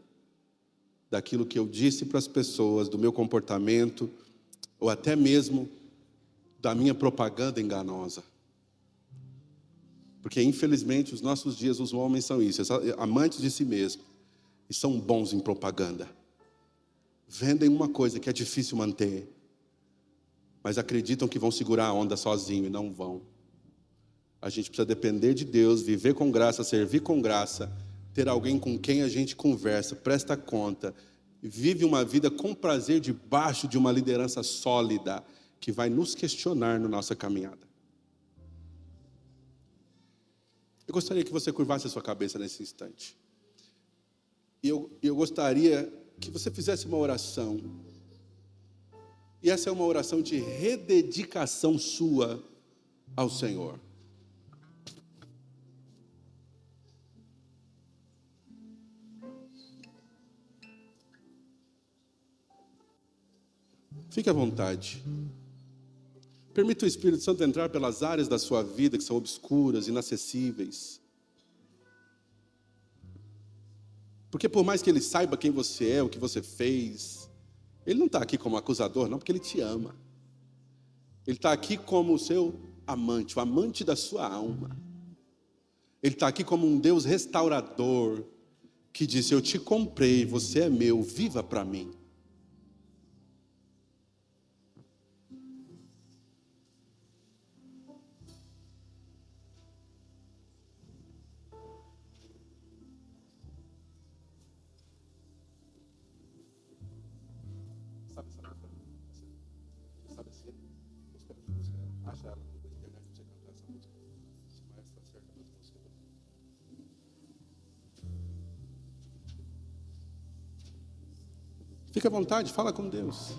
S1: daquilo que eu disse para as pessoas, do meu comportamento, ou até mesmo da minha propaganda enganosa. Porque infelizmente os nossos dias, os homens são isso, amantes de si mesmos, e são bons em propaganda. Vendem uma coisa que é difícil manter, mas acreditam que vão segurar a onda sozinho e não vão. A gente precisa depender de Deus, viver com graça, servir com graça, ter alguém com quem a gente conversa, presta conta, e vive uma vida com prazer debaixo de uma liderança sólida, que vai nos questionar na nossa caminhada. Eu gostaria que você curvasse a sua cabeça nesse instante. E eu gostaria que você fizesse uma oração. E essa é uma oração de rededicação sua ao Senhor. Fique à vontade. Permita o Espírito Santo entrar pelas áreas da sua vida que são obscuras, inacessíveis. Porque por mais que Ele saiba quem você é, o que você fez, Ele não está aqui como acusador, não, porque Ele te ama. Ele está aqui como o seu amante, o amante da sua alma. Ele está aqui como um Deus restaurador, que disse, eu te comprei, você é meu, viva para mim. Fique à vontade, fala com Deus.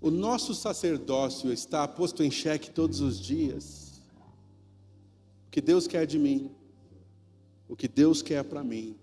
S1: O nosso sacerdócio está posto em xeque todos os dias. O que Deus quer de mim, o que Deus quer para mim,